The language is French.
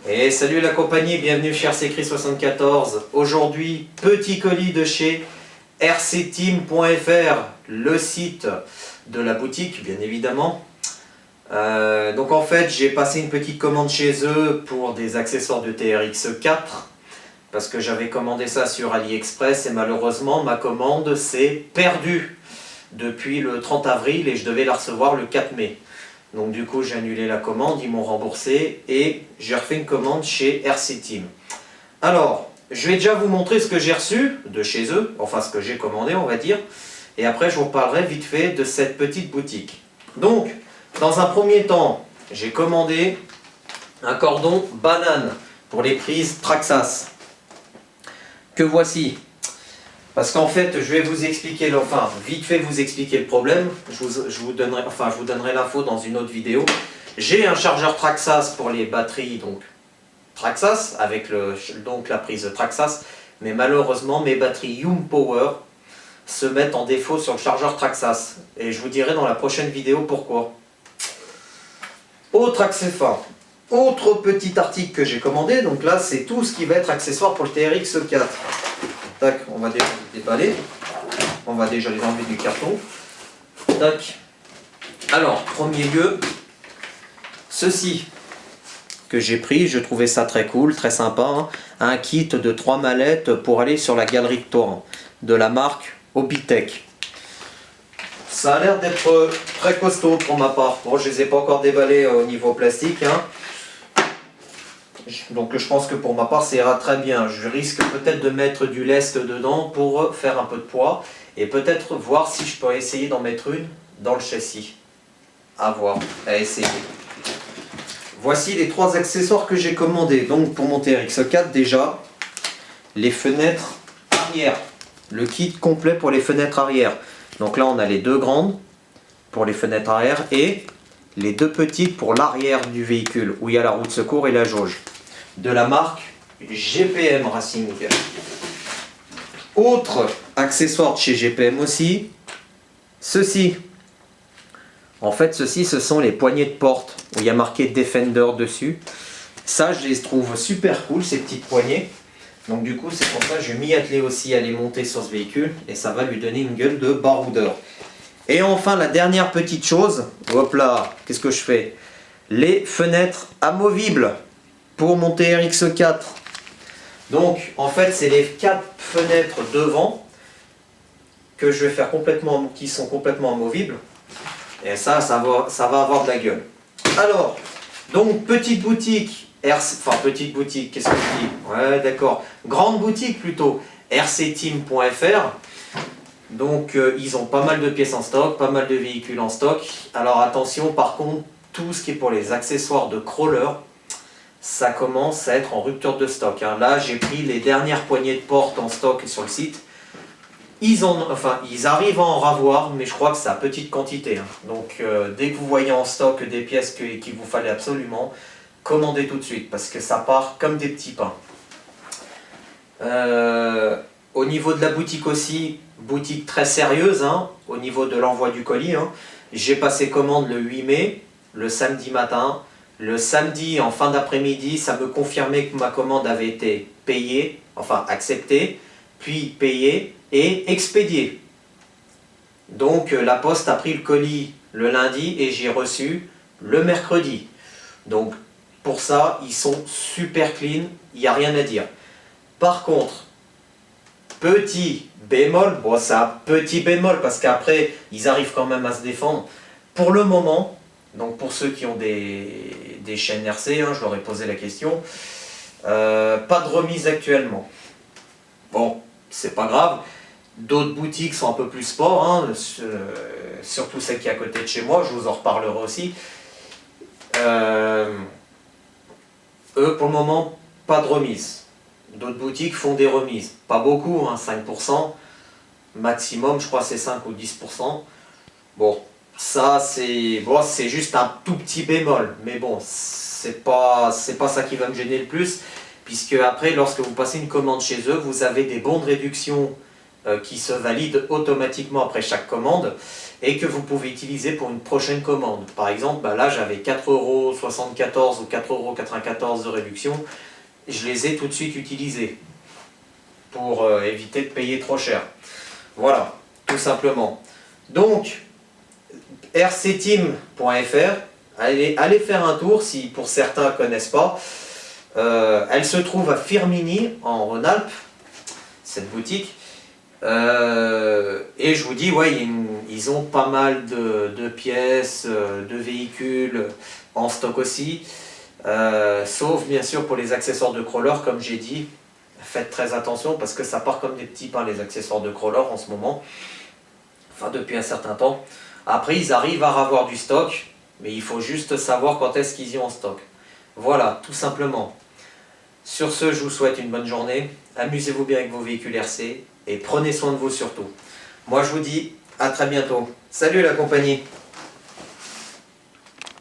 Et salut la compagnie, bienvenue chez RCCry74. Aujourd'hui, petit colis de chez rcteam.fr, le site de la boutique, bien évidemment. Donc en fait, j'ai passé une petite commande chez eux pour des accessoires de TRX4 parce que j'avais commandé ça sur AliExpress et malheureusement ma commande s'est perdue depuis le 30 avril et je devais la recevoir le 4 mai. Donc du coup j'ai annulé la commande, ils m'ont remboursé et j'ai refait une commande chez RCteam. Alors, je vais déjà vous montrer ce que j'ai reçu de chez eux, enfin ce que j'ai commandé on va dire, et après je vous parlerai vite fait de cette petite boutique. Donc, dans un premier temps, j'ai commandé un cordon banane pour les prises Traxxas, que voici. Parce qu'en fait, je vais vous expliquer, enfin, vite fait vous expliquer le problème. Je vous donnerai l'info dans une autre vidéo. J'ai un chargeur Traxxas pour les batteries, donc Traxxas, avec donc la prise Traxxas. Mais malheureusement, mes batteries Yum Power se mettent en défaut sur le chargeur Traxxas. Et je vous dirai dans la prochaine vidéo pourquoi. Autre accessoire. Autre petit article que j'ai commandé. Donc là, c'est tout ce qui va être accessoire pour le TRX4. Tac, on va déjà les déballer. On va déjà les enlever du carton. Tac. Alors, premier lieu, ceci que j'ai pris, je trouvais ça très cool, très sympa. Hein. Un kit de 3 mallettes pour aller sur la galerie de torrent de la marque Obitech. Ça a l'air d'être très costaud pour ma part. Bon, je ne les ai pas encore déballés au niveau plastique. Hein. Donc je pense que pour ma part ça ira très bien. Je risque peut-être de mettre du lest dedans pour faire un peu de poids et peut-être voir si je peux essayer d'en mettre une dans le châssis. À voir, à essayer. Voici les 3 accessoires que j'ai commandés. Donc pour mon TRX4 déjà, les fenêtres arrière. Le kit complet pour les fenêtres arrière. Donc là on a les 2 grandes pour les fenêtres arrière et les 2 petites pour l'arrière du véhicule où il y a la roue de secours et la jauge. De la marque GPM Racing. Autre accessoire de chez GPM aussi, ceci. En fait, ceci, ce sont les poignées de porte où il y a marqué Defender dessus. Ça, je les trouve super cool, ces petites poignées. Donc du coup, c'est pour ça que je vais m'y atteler aussi à les monter sur ce véhicule et ça va lui donner une gueule de baroudeur. Et enfin, la dernière petite chose, hop là, qu'est-ce que je fais? Les fenêtres amovibles pour mon TRX4. Donc en fait c'est les 4 fenêtres devant que je vais faire complètement, qui sont complètement amovibles. Et ça va avoir de la gueule. Alors, donc petite boutique, petite boutique, qu'est-ce que je dis? Ouais d'accord, grande boutique plutôt, rcteam.fr. Donc ils ont pas mal de pièces en stock, pas mal de véhicules en stock. Alors attention par contre, tout ce qui est pour les accessoires de crawler, ça commence à être en rupture de stock. Hein. Là, j'ai pris les dernières poignées de porte en stock sur le site. Ils arrivent à en ravoir, mais je crois que c'est à petite quantité. Hein. Donc, dès que vous voyez en stock des pièces qu'il vous fallait absolument, commandez tout de suite, parce que ça part comme des petits pains. Au niveau de la boutique aussi, boutique très sérieuse, hein, au niveau de l'envoi du colis. Hein. J'ai passé commande le 8 mai, le samedi matin. Le samedi, en fin d'après-midi, ça me confirmait que ma commande avait été payée, enfin acceptée, puis payée et expédiée. Donc la poste a pris le colis le lundi et j'ai reçu le mercredi. Donc pour ça, ils sont super clean, il n'y a rien à dire. Par contre, petit bémol, bon c'est un petit bémol parce qu'après, ils arrivent quand même à se défendre. Pour le moment, donc pour ceux qui ont des chaînes RC, hein, je leur ai posé la question, pas de remise actuellement. Bon, c'est pas grave. D'autres boutiques sont un peu plus sport, hein, surtout celle qui est à côté de chez moi, je vous en reparlerai aussi. Eux, pour le moment, pas de remise. D'autres boutiques font des remises. Pas beaucoup, hein, 5%. Maximum, je crois c'est 5 ou 10%. Bon. Ça, c'est juste un tout petit bémol, mais bon, c'est pas ça qui va me gêner le plus, puisque après, lorsque vous passez une commande chez eux, vous avez des bons de réduction qui se valide automatiquement après chaque commande et que vous pouvez utiliser pour une prochaine commande. Par exemple, bah là j'avais 4,74 € ou 4,94 € de réduction, je les ai tout de suite utilisés pour éviter de payer trop cher. Voilà, tout simplement. Donc, rcteam.fr, allez faire un tour si pour certains ne connaissent pas. Elle se trouve à Firminy, en Rhône-Alpes, cette boutique. Et je vous dis, ouais, ils ont pas mal de pièces, de véhicules en stock aussi. Sauf bien sûr pour les accessoires de crawler, comme j'ai dit. Faites très attention parce que ça part comme des petits pains les accessoires de crawler en ce moment. Enfin depuis un certain temps. Après ils arrivent à avoir du stock, mais il faut juste savoir quand est-ce qu'ils y ont en stock. Voilà, tout simplement. Sur ce, je vous souhaite une bonne journée. Amusez-vous bien avec vos véhicules RC et prenez soin de vous surtout. Moi je vous dis à très bientôt. Salut la compagnie!